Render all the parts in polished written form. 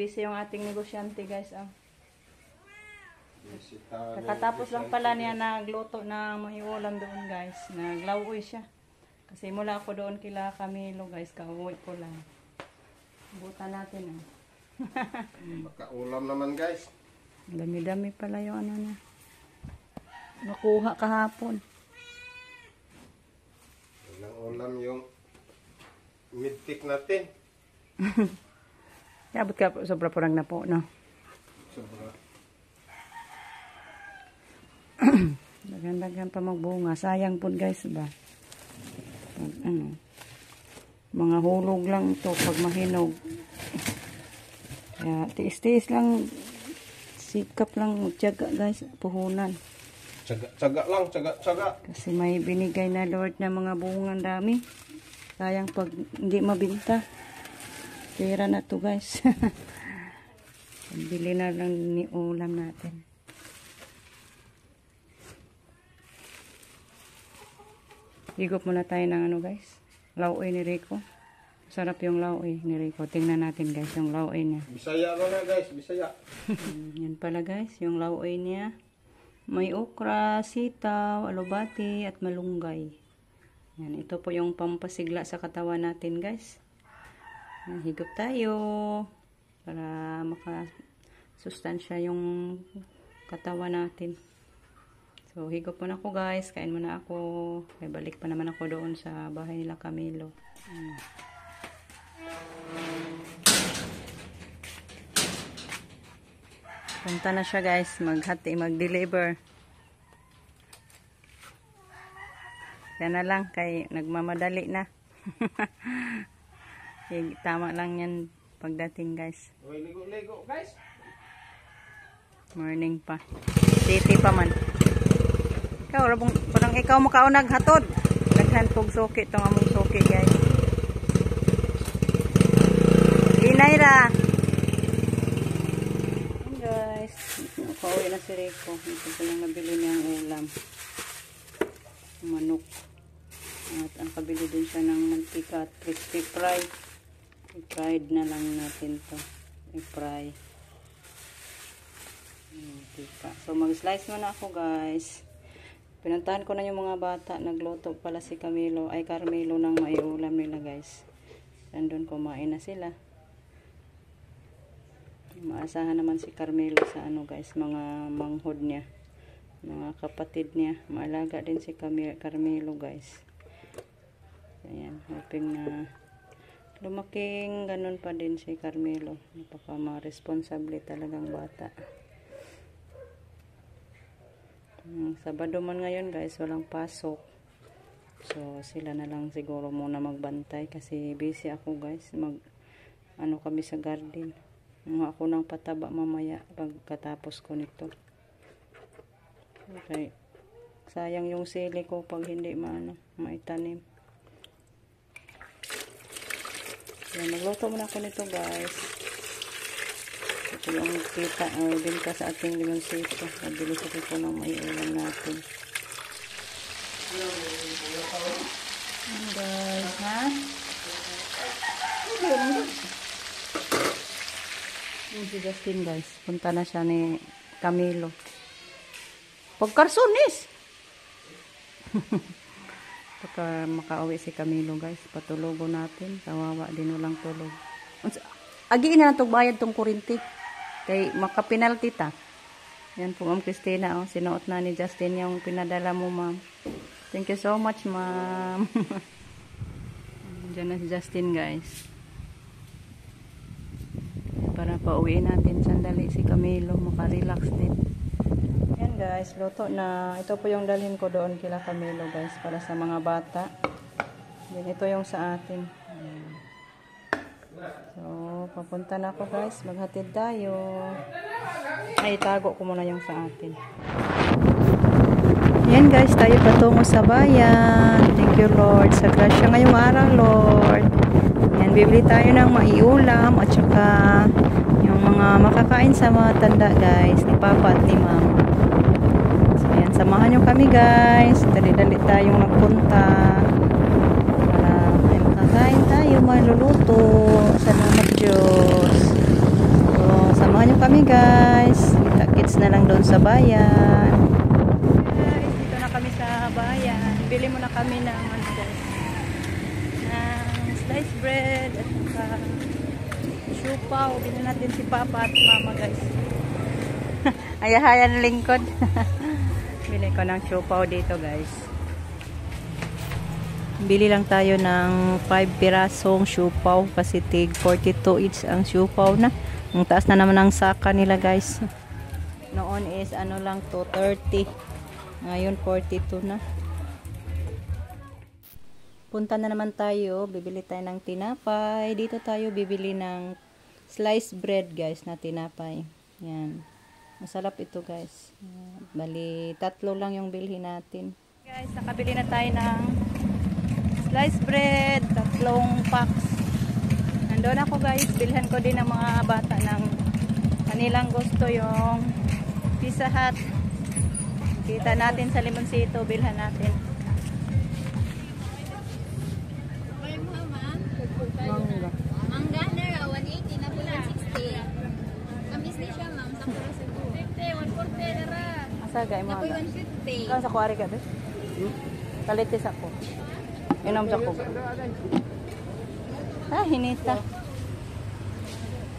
busy yung ating negosyante guys. Kakatapos lang pala niya nagluto ng mahiulam doon guys. Naglaway siya. Kasi mula ako doon kila Camilo guys. Kauwi ko lang. Buta natin Makaulam naman guys. Dami-dami pala yung ano niya. Nakuha kahapon. Walang ulam yung midpick natin. Abot ka sobra porang na po, no? Sobra. Dagan-dagan pa magbunga. Sayang po guys ba? Ano, mga hulog lang to pag mahinog. Kaya tiis-tiis lang. Sikap lang magtiyaga guys. Puhunan. Tsaga lang, tsaga. Kasi may binigay na Lord na mga bungang dami. Sayang pag hindi mabinta. Pera na to guys. Bili na lang ni ulam natin. Higop muna tayo ng ano guys. Lauoy ni Rico. Sarap yung lauoy ni Rico. Tingnan natin guys yung lauoy niya. Bisaya na guys, Bisaya. Yan pala guys, yung lauoy niya. May okra, sitaw, alubati, at malunggay. Yan, ito po yung pampasigla sa katawan natin guys. Yan, higop tayo para makasustansya yung katawan natin. So, higop muna ako guys. Kain muna ako. Kaya balik pa naman ako doon sa bahay nila Camilo. Punta na siya guys. Mag-deliver. Yan na lang. Kay nagmamadali na. Tama lang yan pagdating guys. Ligo guys. Morning pa. City pa man. Ikaw, parang ikaw makaunag hatod. Naghan pog suki itong among suki guys. Inaira. Ayan guys. Pauwi na si Rico. Ito pa lang nabili niyang ulam. Manok. At ang kabili din siya ng mantika at crispy fry. I-fried na lang natin to. I-fry. Mantika. So mag-slice muna ako guys. Pinuntahan ko na yung mga bata. Nagluto pala si Camilo. Ay Carmelo ng maiulam nila guys. Nandun kumain na sila. Maasahan naman si Carmelo sa ano guys. Mga manghod niya. Mga kapatid niya. Maalaga din si Carmelo guys. Ayan. Hoping na lumaking ganun pa din si Carmelo. Napaka-responsable talagang bata. Sabado man ngayon guys, walang pasok. So sila na lang siguro muna magbantay kasi busy ako guys. Ano kami sa garden. Mga ako ng pataba mamaya pagkatapos ko nito. Okay. Sayang yung sili ko pag hindi maitanim. Yan, magluto muna ako nito guys. Ito yung kita binta sa ating limonsito. Nabili sa ko ng may ulam natin. Ayan guys, ha? Yung si Justin guys. Punta na siya ni Camilo. Pagkarsonis! Pagka makauwi si Camilo guys. Patulogo natin. Kawawa din walang tulog. Agiin na itong bayad tong kurinti. Kay makapinalti ta. Yan po Ma'am Christina. Oh. Sinuot na ni Justin yung pinadala mo ma'am. Thank you so much ma'am. Diyan na si Justin guys. Para pauwiin natin sandali si Camilo. Makarelax din. Yan guys. Luto na. Ito po yung dalhin ko doon kila Camilo guys. Para sa mga bata. Yan ito yung sa atin. So, papunta na ako guys. Maghatid tayo. Ay, tago ko muna yung sa atin. Yan guys, tayo patungo sa bayan. Thank you Lord. Sa grasya ngayong araw Lord. Yan, bibili tayo ng maiulam at saka yung mga makakain sa mga tanda guys. Ni Papa at ni Ma'am. So, yan, samahan nyo kami guys. Dali-dali tayong nagpunta. Kain tayo, maluluto. Salamat Diyos. So, Samahan nyo kami guys. Kita-kits na lang doon sa bayan. Guys, dito na kami sa bayan. Bili muna kami ng ano guys, ng sliced bread at saka siupaw. Bili natin si Papa at Mama guys. Ayahayan lingkod. Bili ko ng siupaw dito guys. Bili lang tayo ng 5 pirasong siupaw kasi tig 42 each ang siupaw na. Ang taas na naman ang saka nila guys. Noon is ano lang to 30. Ngayon 42 na. Punta na naman tayo. Bibili tayo ng tinapay. Dito tayo bibili ng sliced bread guys na tinapay. Yan. Masarap ito guys. Bali, 3 lang yung bilhin natin. Guys, nakabili na tayo ng sliced bread, 3 packs. Nandoon ako guys, bilhan ko din ng mga bata ng kanilang gusto yung Pizza Hut. Kita natin sa Limoncito, bilhan natin. Mangga. Mangga na ra 180 na pula 60. Kamis ni siya ma'am sa pura sa 250 140 na ra. Asa gay mo? Nakoy 150. Kan sa kuwari ka be? Kalitis ako. Inom sa ko. Ah, hinita.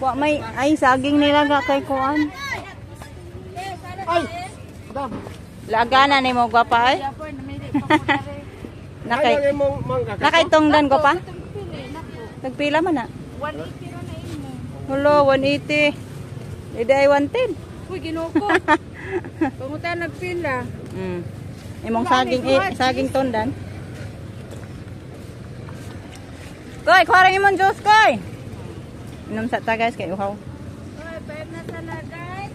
Wa may ay saging nilaga kay kuan. Ay! Madam! Lagana ni mo gwapa ay. Nakay Ay, mong mangga. nakaitongdan ko pa. Nagpila man na. 180 ra na imo. Hulo 180. Ida ay 110. Uy ginuko. Pangutan nagpila. Imong saging tondan. Koy, kuha rin imong juice, koy. Inom sa ta guys, kay uhaw. Oy, bayad na sana guys.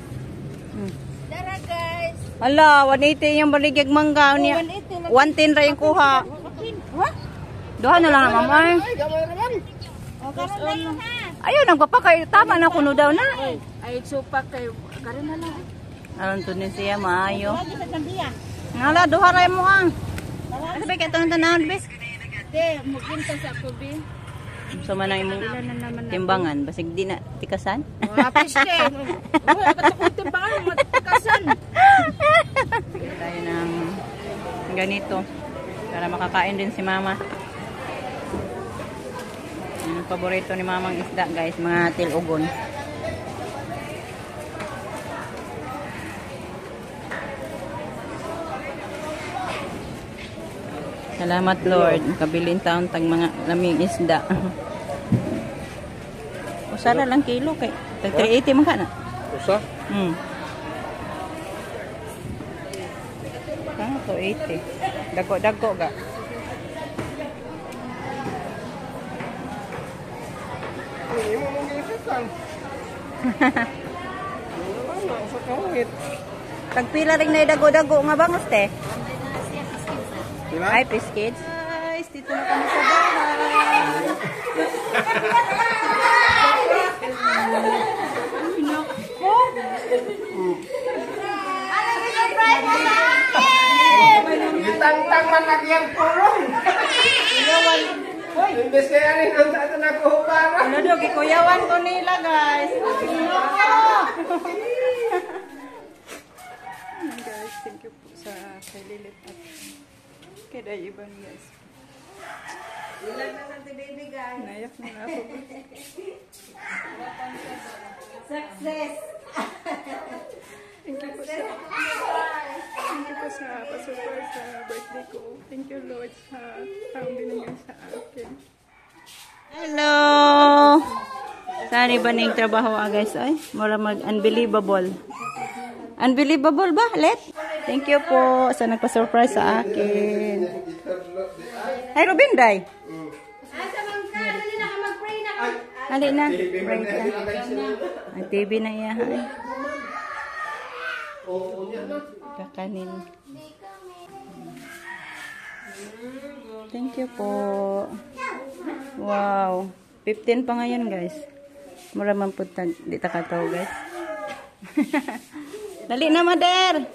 Dara guys. Hala, 180 yung baligag mangga niya. 110 ra yung kuha. Ha? Duha na lang naman, ay. Ay, gamay naman. O karon na yun ha. Ayun, nagpapakay. Tama na kuno daw na. Ay supak kayo. Karon na lang. Aron to ni siya, maayo. Lagi sa tambiya. Ngala, duha ra mo ang. Ano ba kayo itong tanahon, bis? De, muginta sa kubi. So man ang imong Ilan na naman na. timbangan, basig di na tikasan. Wapis de. Uy, katakot timbangan matkasan. Bili tayo ng ganito para makakain din si Mama. Yung paborito ni Mamang isda guys, mga tilugon. Salamat Lord, kabilin taon tag mga laming isda. Usara lang kilo kay tag 380 man ka na. Usa? Ah, 280. Dago-dago ga. Hindi mo mong ginisitan. Ano, usa kawit. Tagpila ring na dago-dago nga bangos te. Diba? Hi, Peace Kids. Guys, dito na kami sa bahay. Ditantang man nagyang purong. Imbes kaya rin ang tato na kuhubara. Ano do, gikuyawan ko nila guys. Guys, thank you po sa kay Lilit at kay Dayiban guys. Ilan na sa baby guys. Nayak na ako. Success. Thank you po sa pa-support sa birthday ko. Thank you Lord sa taong binigyan sa akin. Hello! Saan ba ning trabaho guys? Ay, mura mag-unbelievable. Unbelievable ba? Let? Thank you po sa nagpa-surprise sa akin. Ay, Robin, Day. Asa man ka, dali na ka mag-pray na ka. Hali na. Prank na. Ang TV na iya. Ay. Kakanin. Thank you po. Wow. 15 pa ngayon guys. Mura man po di takataw guys. Dali na, Mother.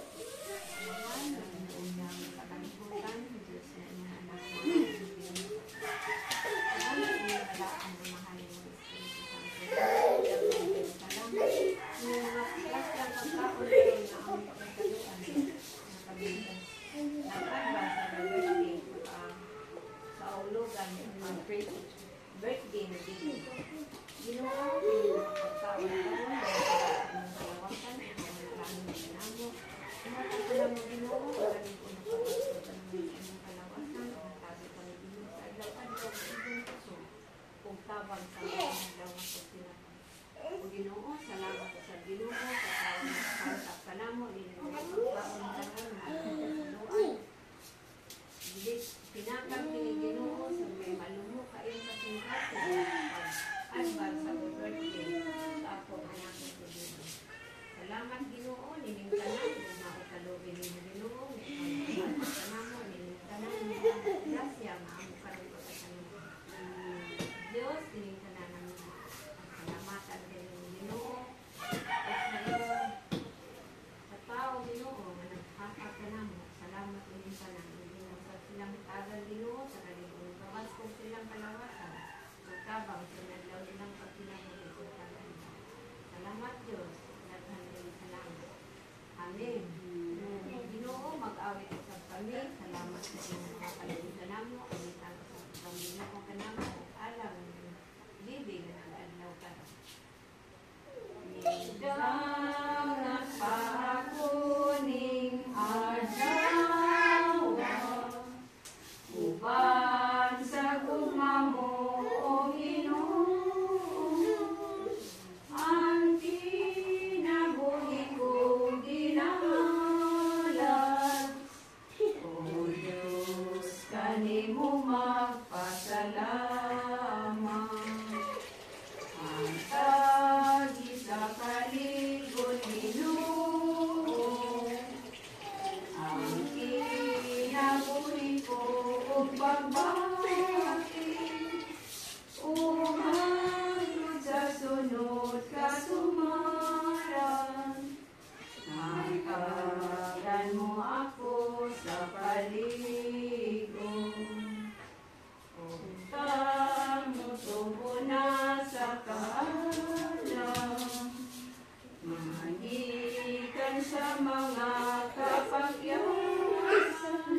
sa mga kapagyasan.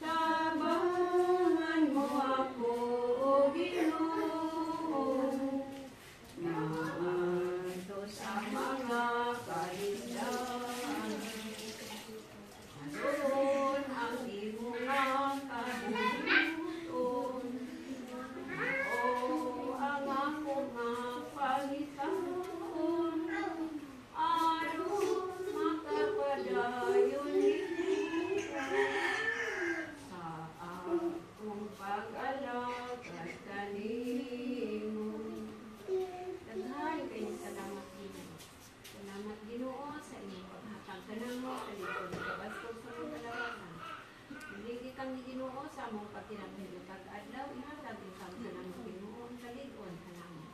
Tabangan mo ako, O Ginoo, naanto sa mga kaligdahan. Naroon ang iyong kabubuton, o ang ako nga pangitaon, aron makapadayon ito sa akong pag-alagad kanimo. Daghan kayo salamat Ginoo. Salamat Ginoo sa inyong paghatag kanamo sa likod ng kabastog sa mga kalawasan. Hindi kang Ginoo sa among pagtinaghin pag-adlaw, ihatag kang kanamo Ginoo ang kalig-on kanamo.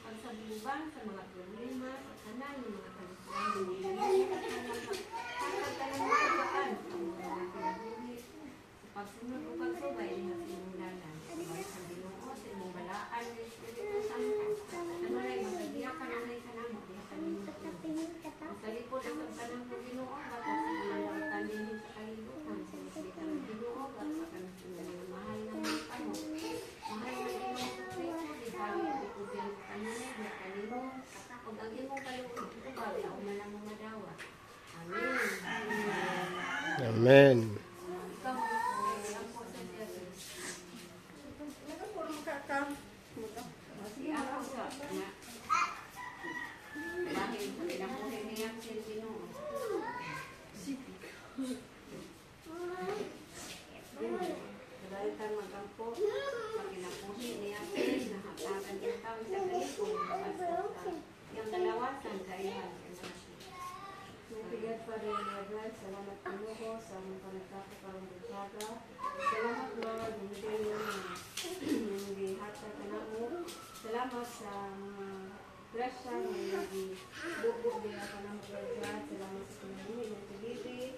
Pagsabuban sa mga problema sa tanan ng mga kalisuan ng mga hatag kanamo pagkaan sa mga kinabuhi sa pagsunod o pagsubay ng sinulanan. Sabay sa Ginoo sa imong balaan ng Espiritu Santo. Ano rin magagdiya ka na may kanamo diha kanimo. Sa likod ng pagtanang mo Ginoo bago sa mga tanin sa kalibutan sa Espiritu ng Ginoo bago sa kanang mahal na mga kamo. Mahal na Ginoo sa Kristo di bali ikutin kanina na kanimo pag ang imong kaluoy ito bali ako man ang madawa. Amen. Amen. Ikaw ang po sa Diyos. Kasi ako sa na dahil sa pinamuhin niya si Ginoo. Dahil tayo magampo sa pinamuhin niya nahatagan yung tao sa kalikong yung dalawasan sa iyan. Mabigat pa rin Lord, salamat Ginoo sa among panagkakaroon ng saga. Salamat Lord, hindi hatag kanamo. Salamat sa mga grasya na hindi bubo din ako ng Lord God. Salamat sa pinabuhi ng pag-ibig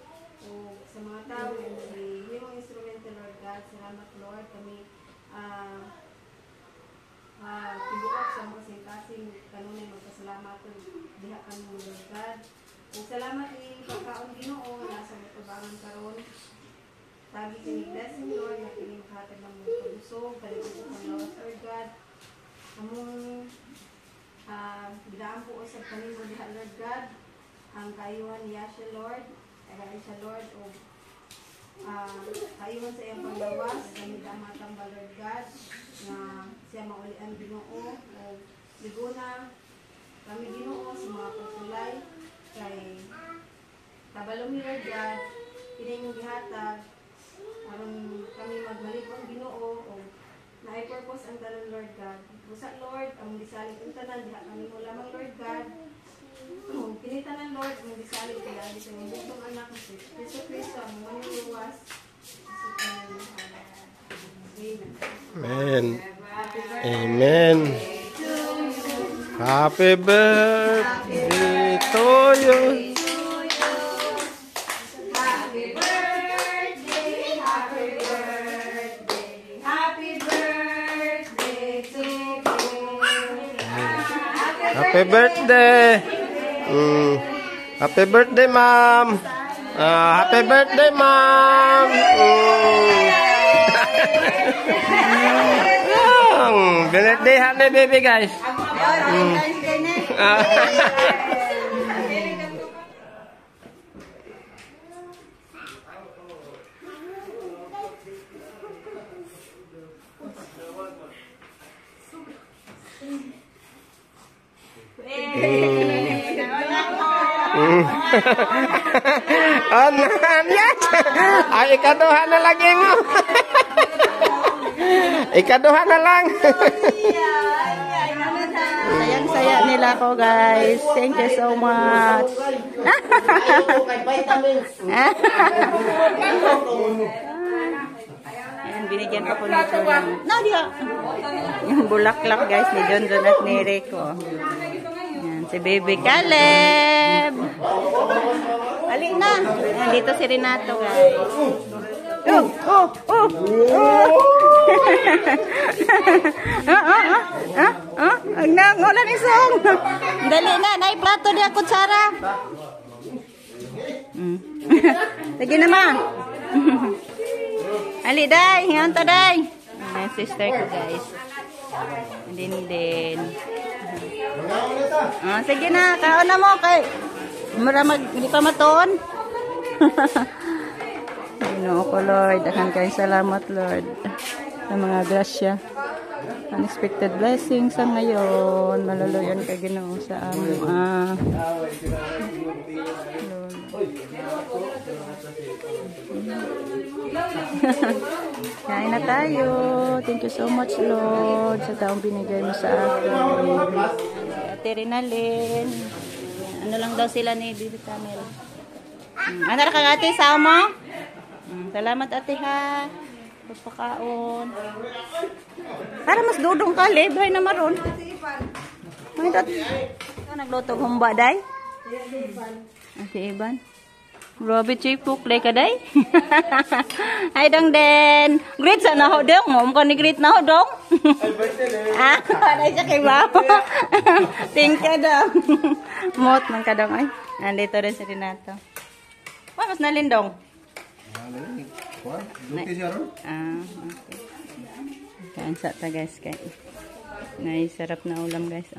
o sa mga tao na hindi himong instrumento Lord God. Salamat Lord, kami tibuok sa mga kasing kanunay magpasalamat diha kami Lord God. Ug salamat ni pagkaon Ginoo na sa matubangan karon. Tagi kini blessing Lord na kini makahatag ng mga pagusog, kalibot ng lawas Lord God. Among bidaan po sa kanimo diha Lord God. Ang kayuhan niya siya Lord, ay siya Lord o kayuhan sa iyang paglawas, kami damatang ba Lord God na siya maulian Ginoo o liguna kami Ginoo sa mga pagsulay kay tabalong ni Lord God, pinay mong gihatag aron kami magmalikong Ginoo o na-purpose ang tanan Lord God. Busa Lord, ang bisalig ang tanan diha kami mo lamang Lord God. Kinitanan Lord, ang bisalig kaya di sa imong bugtong anak mo si Kristo ang maniluwas. Amen. Amen. Happy birthday to you. Happy birthday, happy birthday, happy birthday to you. Happy birthday. Happy birthday, ma'am. Happy birthday, ma'am. Birthday happy baby, guys. Ay, ikaduha na lagi mo. Ikaduha na lang. Sayang-saya nila ko guys. Thank you so much. Ayan, binigyan pa po nito ng Nadia. Yung bulaklak guys ni John John at ni Rico. Ayan, si Baby Caleb. Halika na. Ayan, dito si Renato guys. Ang nangulan isong. Dali na, naik plato dia kutsara. Sige na, ma. Ali, day. Hingan ta, day. Ay, sister ko, guys. Din. Sige na. Kaon na mo. Kay hindi pa matuon. Ginoo ko, Lord. Dahan kayo salamat, Lord. Sa mga grasya. Unexpected blessings sa ngayon. Maluluyan ka, Ginoo, sa amin. Kain na tayo. Thank you so much, Lord, sa taong binigay mo sa akin. Ate Rinalyn. Ano lang daw sila ni Bibi Tamel. Ano na kagati sa mo? Salamat, ate, ha. Pagpakaon. Para mas dudong ka, libre na maroon. Nagluto humba, day? Si Iban. Grabe, chipuk. Lay ka, day? Ay, dong, den. Greet sa na ho, dong. Mom ka ni greet na ho, dong. Ay, siya kay Mama. Thank you, dong. Mot man ka, dong, ay. Nandito rin si Renato. Mas nalindong. Okay. Kain sa ta, guys. Sarap na ulam, guys.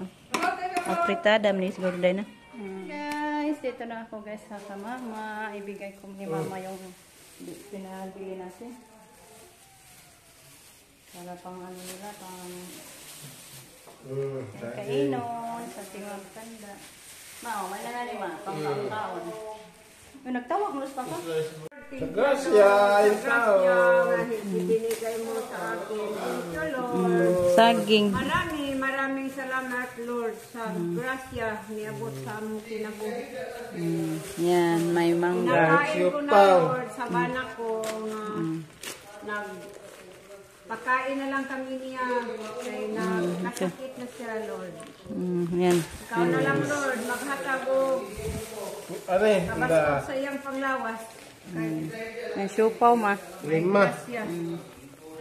Apritada, manis gulay na. Guys, dito na ako, guys, sa mama. Ibigay ko ni mama yung pinabili natin. Para pang ano nila, pang kainon, sa tingog tanda. Mao, may na ni ma, pang kaon. Yung nagtawag, lus pa ka? Sa grasya, yung tao. Ibinigay mo sa akin. Thank you, Lord. Saging. Maraming salamat, Lord, sa grasya niabot sa among kinabuhi. Yan, may mangga. Nakain ko na, Lord, sa bana ko na pakain na lang kami niya. Kaya nakasakit na siya, Lord. Yan. Ikaw na lang, Lord, maghatag o kabasok sa iyang panglawas. May siupaw, ma. 5.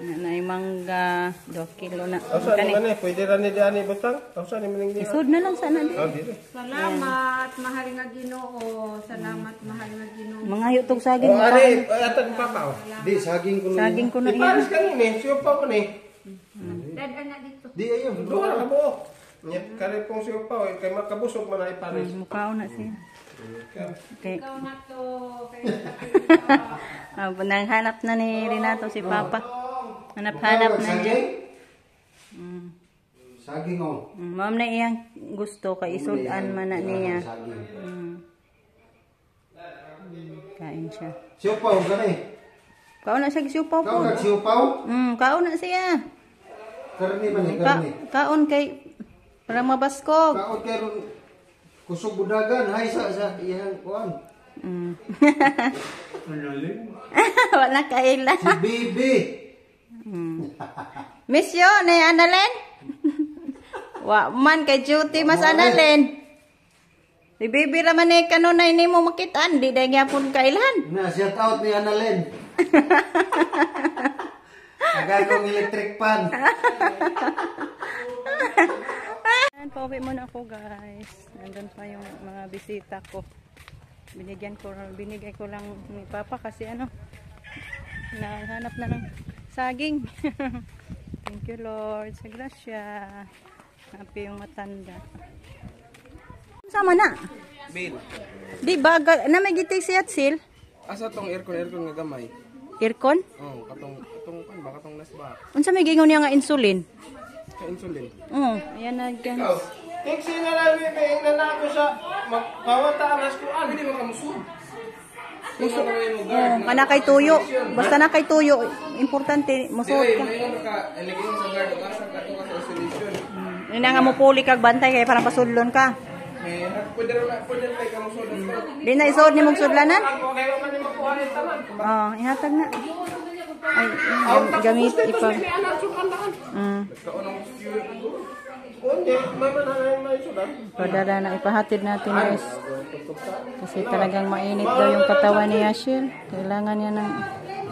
May mangga. 2 kilo na. Asa ni man pwede ra ni diani butang? Asa ni man ni? Isod na lang sana di. Dire. Salamat, mahal nga Ginoo. Salamat, mahal nga Ginoo. Mga yutog saging. Ari, atad papa. Di, saging ko na. Saging ko na Ipares yan. kanini, siyo pa ko ni. Dada nga dito. Di, ayun. Duha ka mo. Nya kare pong siyo pa kay makabusog man ay pares. Mukhaon na siya. Okay. Ikaw na to. Nanghanap na ni Renato si Papa. Hanap-hanap na dyan. Saging, oh. Ma'am na iyang gusto kay isudan man na niya. Saging. Kain siya. Siupaw, gani. Kaon na siya siupaw Kau po. nagsiupaw? Kaon na siya. Karni man eh, karni. Kaon kay para mabaskog. Kaon karon kusog budagan. Hay sa iyang kuan. Wala kaila. Si Bibi. Miss yo ni Annalen. Wa man kay duty mas Annalen. Si Bibi ra man ni kanunay nimo makitaan di day gyapon kailan. Na, shout out ni Annalen. Agay kong electric pan. Pauwi muna ako, guys. Nandun pa yung mga bisita ko. Binigay ko lang ni Papa kasi naghanap na ng saging. Thank you, Lord, sa grasya. Happy yung matanda. Sama na. Bill. Di ba na may gitig si Atsil? Asa tong aircon nga gamay? Aircon? Oh, katong nasba. Unsa may gingon niya nga insulin? Ka insulin. Ayan na, guys. Tiksi na lang ni na ako sa magpawata alas ko Hindi mo kamusud. Kana kay tuyo. Basta na kay tuyo, importante musuot ka. Mayon ka ilagay mo sa guard asa ka to sa isolation. Ina nga mo puli kag bantay kay parang pasudlon ka. Eh, pwede kay kamusud. Di na isuod ni mong sudlanan? ako kayo man ni makuha ni tanan. Ihatag na. Ay, gamit ipag. Unye, may man na isudan. Padala na ipahatid natin, guys. Kasi talagang mainit daw yung katawan ni Ashil. Kailangan niya ng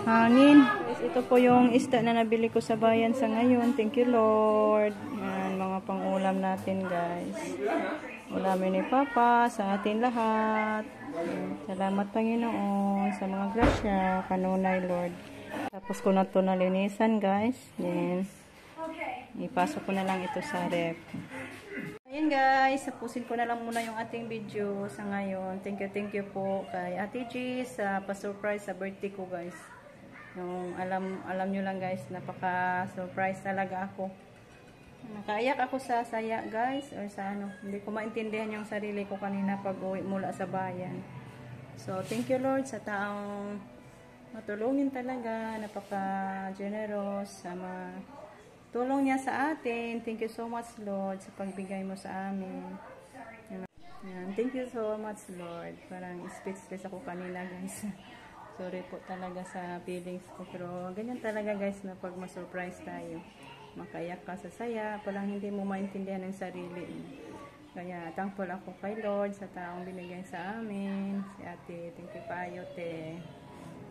hangin. Guys, ito po yung isda na nabili ko sa bayan sa ngayon. Thank you, Lord. Yan, mga pang-ulam natin, guys. ulamin ni Papa sa atin lahat. Salamat Panginoon sa mga grasya, kanunay Lord. Tapos ko na ito nalinisan guys. Then, ipasok ko na lang ito sa ref. Ayan guys, tapusin ko na lang muna yung ating video sa ngayon. Thank you po kay Ate G sa pa-surprise sa birthday ko guys. Yung alam nyo lang guys, napaka-surprise talaga ako. Nakaiyak ako sa saya guys, or sa ano, hindi ko maintindihan yung sarili ko kanina pag uwi mula sa bayan. So thank you Lord sa taong matulungin talaga, napaka-generous sa mga tulong niya sa atin. Thank you so much Lord sa pagbigay mo sa amin. Yan. Thank you so much Lord. Parang speechless ako kanina guys. Sorry po talaga sa feelings ko. Pero ganyan talaga guys na pag ma-surprise tayo. Makayak ka sa saya. Palang hindi mo maintindihan ng sarili. Kaya thankful ako kay Lord sa taong binigay sa amin. Si Ate, thank you payo te.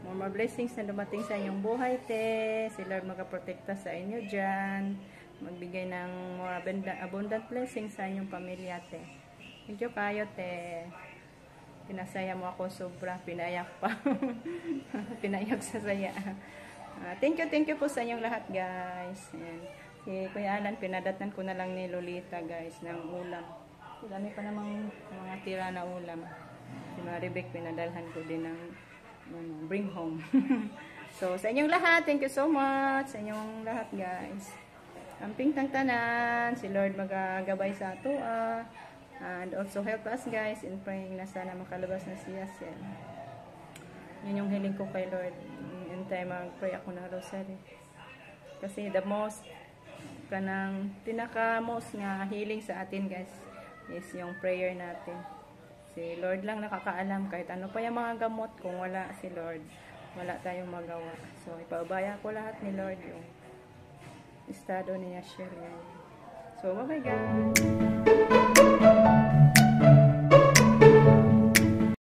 More blessings na dumating sa inyong buhay, te. Si Lord magaprotekta sa inyo dyan. Magbigay ng more abundant blessings sa inyong pamilya, te. Thank you kayo, te. Pinasaya mo ako sobra. Pinayak pa. Pinayak sa saya. Thank you po sa inyong lahat, guys. Ayan. Si Kuya Alan, pinadatan ko na lang ni Lolita, guys, ng ulam. Dami pa namang mga tira na ulam. Si Maribek, pinadalhan ko din ng bring home. So, sa inyong lahat, thank you so much. Sa inyong lahat, guys. Amping tang tanan, si Lord magagabay sa ato. And also help us, guys, in praying na sana makalabas na siya. Yun yung hiling ko kay Lord. In time, mag-pray ako ng rosary. Kasi the most, pinaka-most nga healing sa atin, guys, is yung prayer natin. Si Lord lang nakakaalam kahit ano pa yung mga gamot, kung wala si Lord, wala tayong magawa. So, ipaubaya ko lahat ni Lord yung estado niya, share. So, bye-bye guys!